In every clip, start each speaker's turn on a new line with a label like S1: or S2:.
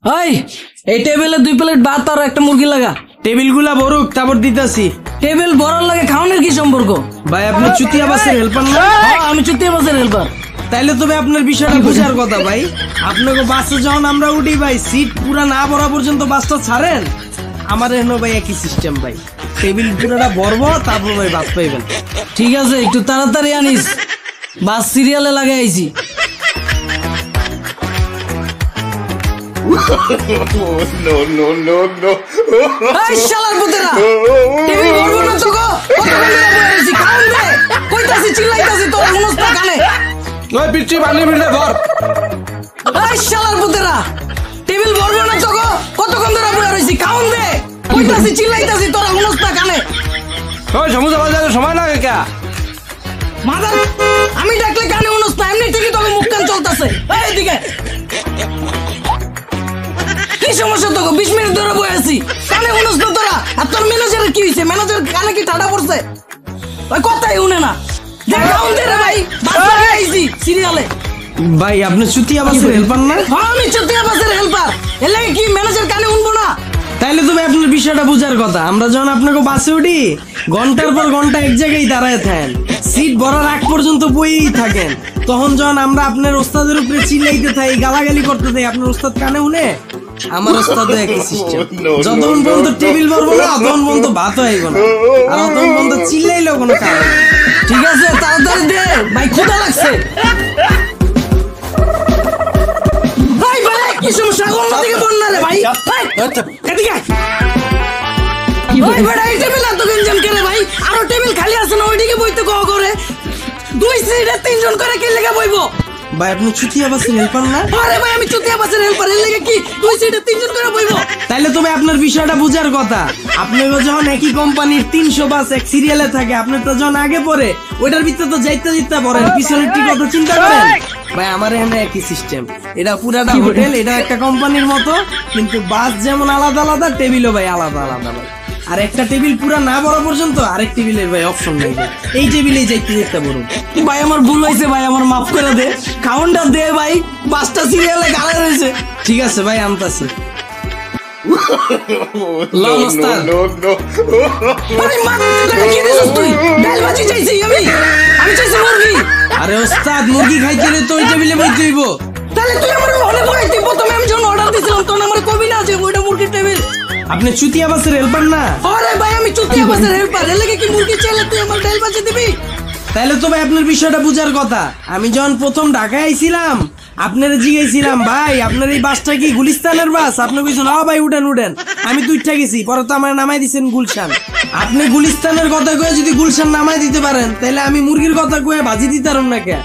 S1: ওই এই টেবিলে 2 প্লেট ভাত আর একটা মুরগি লাগা।
S2: টেবিল গুলা বড়ুক তারপর দিতেছি।
S1: টেবিল বড়ার লাগে খাওয়ানোর কি সম্পর্ক?
S2: ভাই আপনি চুতিয়া বাসের হেল্পার না?
S1: আমি চুতিয়া বাসের হেল্পার।
S2: তাইলে তবে আপনার বিষয়টা বুঝার কথা ভাই। আপনাকে বাসে যখন আমরা উঠি ভাই, সিট পুরা না ভরা পর্যন্ত বাসটা ছাড়েন। আমার এখানে ভাই একই সিস্টেম ভাই, টেবিল পুরাটা ভরবো তারপর ভাই বাস পাইবেন।
S1: ঠিক আছে, একটু তাড়াতাড়ি আনিস, বাস সিরিয়ালে লাগাইছি। এই শালার পুতেরা, টেবিল ভরবো না তো গো, কতক্ষণ ধরে বসে আছি, খাওন দে, কইতাছি চিল্লাইতাছি তোর মনস্তা কানে।
S2: ওই পিচ্চি পানি ভিড়ে ধর।
S1: এই শালার পুতেরা, টেবিল ভরবো না তো গো, কতক্ষণ ধরে বসে আছি, খাওন দে, কইতাছি চিল্লাইতাছি তোর মনস্তা কানে।
S2: ওই সমুদ্র বাজারে সময় লাগে কে?
S1: মাদার, আমি ডাকলে কানে উনস না, এমনি ঠিকই তোকে মুখ কান চলতেছে। এইদিকে কি সমস্যা তোকে? 20 মিনিট ধরে বসে আছি, কানে উনস না তোরা? আর তোর ম্যানেজারের কি হয়েছে? ম্যানেজার কানে কি ঠাডা পড়ছে? ওই কথাই শুনে না। দেখাউন দে রে ভাই, বাস লাগাইছি সিরিয়ালে।
S2: ভাই আপনি চুতিয়া বাসের হেল্পার না?
S1: হ্যাঁ আমি চুতিয়া বাসের হেল্পার। এর লাগে কি ম্যানেজার কানে উনবো না?
S2: তাইলে তো ভাই আপনার বিষয়টা বুঝার কথা। আমরা যখন আপনাকে বাসে উঠি, ঘন্টার পর ঘন্টা এক জায়গায় দাঁড়ায় থাকেন, সিট ভরার আগ পর্যন্ত বইয়েই থাকেন। তখন যখন আমরা আপনার ওস্তাদের উপরে চিল্লাইতে থাকি, গালাগালি করতে থাকি, আপনার ওস্তাদ কানে শুনে? আমার ওস্তাদ একই সিস্টেম। যতক্ষণ পর্যন্ত টেবিল ভরবো না ততক্ষণ পর্যন্ত ভাত হইব না, আর ততক্ষণ পর্যন্ত চিল্লাইলেও কোনো কারণ।
S1: ঠিক আছে, তাড়াতাড়ি দে ভাই, ক্ষুধা লাগছে। ভাই ভাই কি সমস্যা? অন্য দিকে বল না রে ভাই। এদিকে ভাই, বড় এই টেবিল এত গঞ্জাম করে ভাই, আরো টেবিল খালি আছে না, ওইদিকে বইতে কও করে। 2 সিটে 3 জন করে কি লাগা বইবো?
S2: ভাই আপনি চুতিয়া বাসের হেল্পার না?
S1: আরে ভাই আমি চুতিয়া বাসের হেল্পার, এর লাগে কি 2 সিটে 3 জন করে বইবো?
S2: তাইলে তবে আপনার বিষয়টা বুঝার কথা। আপনি যখন একই কোম্পানির 300 বাস এক সিরিয়ালে থাকে, আপনি তো যখন আগে পড়ে ওইটার ভিতরে তো যাইতে যাইতে পড়েন, পিছনের ঠিক কথা চিন্তা করেন। ভাই আমার এখানে একই সিস্টেম, এটা পুরাটা হোটেল, এটা একটা কোম্পানির মতো, কিন্তু বাস যেমন আলাদা আলাদা, টেবিলও ভাই আলাদা আলাদা ভাই। আর একটা টেবিল পুরা না বড় পর্যন্ত আরেক টেবিলের ভাই অপশন নাই, এই টেবিলেই যাইতে যাইতে বলুন।
S1: ভাই আমার ভুল হয়েছে ভাই, আমার মাফ করে দে, খাওনটা দে ভাই, 5টা সিরিয়ালে গালা রয়েছে।
S2: ঠিক আছে ভাই, আনতাছি। লন ওস্তাদ।
S1: আরে মা, কি দিছস তুই? ডাল ভাজি চাইছি আমি চাইছি মুরগি।
S2: আরে ওস্তাদ, মুরগি খাইতে রে তো ওই টেবিলে বইতে হইব।
S1: তাহলে তুই আমার হলে বইতে প্রথমে আমি যখন অর্ডার দিছিলাম তখন আমার কবি না যে ওইটা মুরগির টেবিল।
S2: আপনি চুতিয়া বাসের হেল্পার না?
S1: আরে ভাই আমি চুতিয়া বাসের হেল্পার, এর লাগে কি মুরগি চাইলে তুই আমার ডাল ভাজি দিবি?
S2: তাইলে তো ভাই আপনার বিষয়টা বুঝার কথা। আমি যখন প্রথম ঢাকায় আইছিলাম, আপনারা জিজ্ঞাসিলাম ভাই আপনার এই বাসটা কি গুলিস্তানের বাস? আপনি কইছেন হ্যাঁ ভাই উঠেন উঠেন। আমি তো উঠা গেছি, পরে তো আমার নামাই দিচ্ছেন গুলশান। আপনি গুলিস্তানের কথা কয়ে যদি গুলশান নামাই দিতে পারেন, তাহলে আমি মুরগির কথা কয়ে ভাজি দিতে পারুন না কে?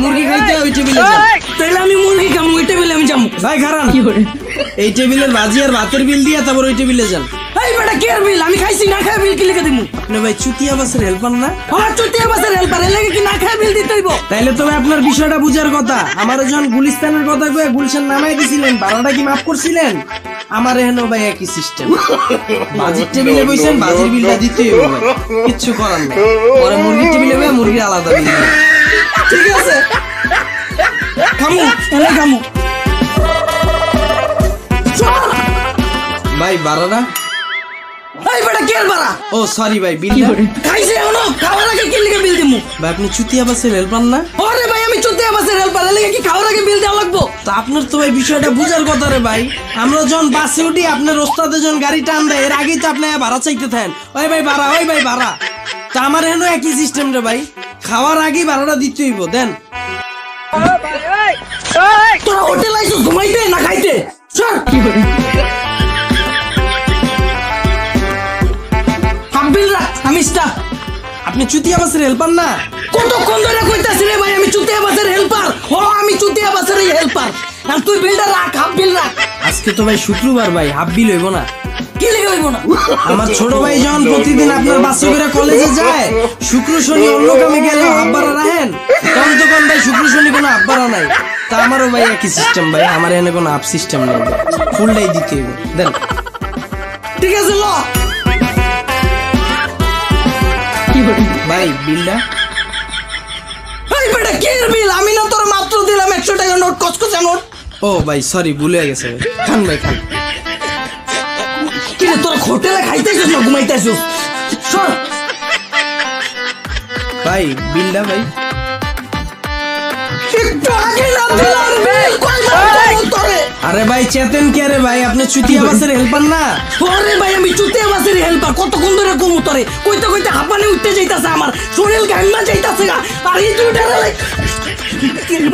S2: মুরগি খাইতে ওই টেবিলে যান।
S1: তাহলে আমি মুরগি খাবো, ওই টেবিলে আমি যাবো।
S2: ভাই খারান, এই টেবিলের ভাজি আর ভাতের বিল দিয়ে তারপর ওই টেবিলে যান।
S1: এই বেটা কি আর বিল? আমি খাইছি, না খাই বিল কি লিখে দিমু?
S2: আপনি ভাই চুতিয়া বাসের হেল্পার না?
S1: হ্যাঁ চুতিয়া বাসের হেল্পার, এর লাগে কি না খাই বিল দিতে হইব?
S2: তাইলে তো আপনার বিষয়টা বুঝার কথা। আমার যখন গুলিস্তানের কথা কয়ে গুলশান নামাই দিছিলেন, ভাড়াটা কি মাফ করছিলেন? আমার এখানেও ভাই একই সিস্টেম। বাজির টেবিলে বসেন, বাজির বিলটা দিতেই হবে, কিচ্ছু করার নেই। পরে মুরগির টেবিলে বসে মুরগির আলাদা বিল।
S1: ঠিক আছে, খামু এনে খামু।
S2: ভাই ভাড়াটা?
S1: এই বেটা কি আর ভাড়া?
S2: ও সরি ভাই, বিলটা
S1: খাইছে এখনো, খাওয়ার আগে কি লিখে বিল দিমু?
S2: ভাই আপনি চুতিয়া বাসের হেল্পার না?
S1: আরে ভাই আমি চুতিয়া বাসের হেল্পার, এর লাগে কি খাওয়ার আগে বিল দেওয়া লাগবো?
S2: তা আপনার তো ভাই বিষয়টা বুঝার কথা রে ভাই। আমরা যখন বাসে উঠি, আপনার ওস্তাদে যখন গাড়ি টান দেয়, এর আগেই তো আপনি ভাড়া চাইতে থাকেন, ওই ভাই ভাড়া, ওই ভাই ভাড়া। তা আমার এখানে একই সিস্টেম রে ভাই, খাওয়ার আগেই ভাড়াটা দিতে হইব। দেন।
S1: তোরা হোটেল আইছো ঘুমাইতে না খাইতে? স্যার কি করে হাবিল রাখ, আমি স্টাফ।
S2: আপনি চুতিয়া বাসের হেল্পার না?
S1: কতক্ষণ ধরে কইতাছি রে ভাই আমি চুতিয়া বাসের হেল্পার। ও আমি চুতিয়া বাসের হেল্পার, আর তুই বিলটা রাখ, হাফ বিল রাখ।
S2: আজকে তো ভাই শুক্রবার ভাই, হাফ বিল হইব না।
S1: কি লেগে হইব না?
S2: আমার ছোট ভাই যখন প্রতিদিন আপনার বাসে করে কলেজে যায়, শুক্র শনি অন্য কামে গেলে হাফ ভাড়া রাখেন, তখন তো কোন ভাই শুক্র শনি কোনো হাফ ভাড়া নাই। তা আমারও ভাই একই সিস্টেম ভাই, আমার এখানে কোনো হাফ সিস্টেম নেই, ফুলটাই দিতে হইব। দেন।
S1: ঠিক আছে ল
S2: ভাই বিলটা।
S1: এই বেটা কি বিল? আমি না তোর মাত্র দিলাম 100 টাকা নোট, কচকচা নোট।
S2: ও ভাই সরি ভুলে গেছে ভাই। খান ভাই খান।
S1: কি রে তোর হোটেলে খাইতেছিস না ঘুমাইতেছিস? সর।
S2: ভাই বিলটা ভাই।
S1: একটু আগে না দিলাম বিল কয়বার করব তোরে?
S2: আরে ভাই চেতেন কে রে ভাই, আপনি চুতিয়া বাসের হেল্পার না?
S1: ওরে ভাই আমি চুতিয়া বাসের হেল্পার, কতক্ষণ ধরে কমু তোরে, কইতে কইতে হাঁপানি উঠতে যাইতাছে, আমার শরীর ঘামনা যাইতাছে গা। আর এই দুইটা রে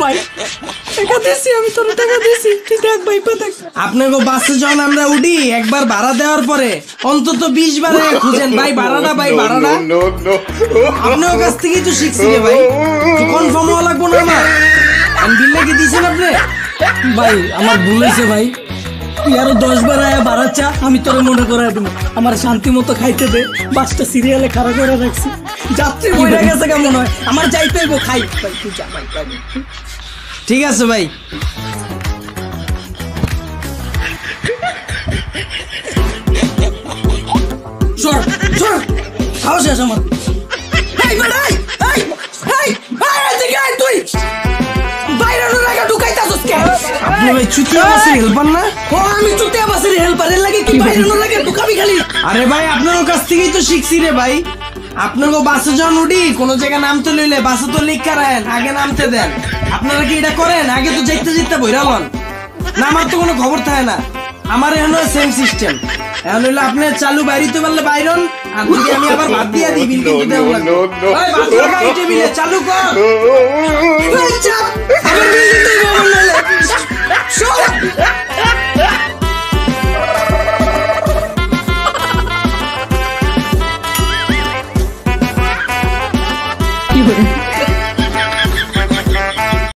S1: ভাই টাকা দিছি, আমি তোর টাকা দিছি, তুই দেখ ভাই দেখ।
S2: আপনাকে বাসে যখন আমরা উঠি একবার ভাড়া দেওয়ার পরে অন্তত 20 বার খুঁজেন ভাই ভাড়াটা, ভাই ভাড়াটা আপনার কাছ থেকেই তো শিখছি রে ভাই। কনফার্ম হওয়া লাগবো না আমার। আমি বিলটা কি দিয়েছেন আপনি?
S1: ভাই আমার ভুল হয়েছে ভাই, তুই আরো 10 বার আয়া বাড়াচ্ছা, আমি তোরে মনে করাই দেবো। আমার শান্তি মতো খাইতে দে, বাসটা সিরিয়ালে খাড়া করে রাখছি, যাত্রী বইরা গেছে কেমন হয়, আমার যাইতে হইব, খাই ভাই তুই যা ভাই।
S2: ঠিক আছে ভাই।
S1: সর সর, খাওয়া শেষ আমার। এই বেড়াই এই এই এই এদিকে আয় তুই, বাইরে লাগা ঢুকাইতাছস কে?
S2: আপনি ভাই চুতিয়া বাসের হেল্পার না?
S1: ও আমি চুতিয়া বাসের হেল্পার, এর লাগে কি বাইরে লাগে ঢুকাবি খালি?
S2: আরে ভাই আপনার কাছ থেকেই তো শিখছি রে ভাই। আপনাকে বাসে যখন উঠি কোন জায়গায় নামতে লইলে বাসে তো লিখ করেন, আগে নামতে দেন। আপনারা কি এটা করেন? আগে তো যেতে যেতে বইরা লন না, আমার তো কোনো খবর থাকে না। আমার এখনো সেম সিস্টেম। এখন হইলো আপনি চালু বাইরিতে পারলে বাইরন, আর যদি আমি আবার বাদ দিয়া দিই বিল কিন্তু দেওয়া লাগবে। ভাই বাদ লাগা এই টেবিলে চালু কর।
S1: এই চাপ, আমার বিল্ডিং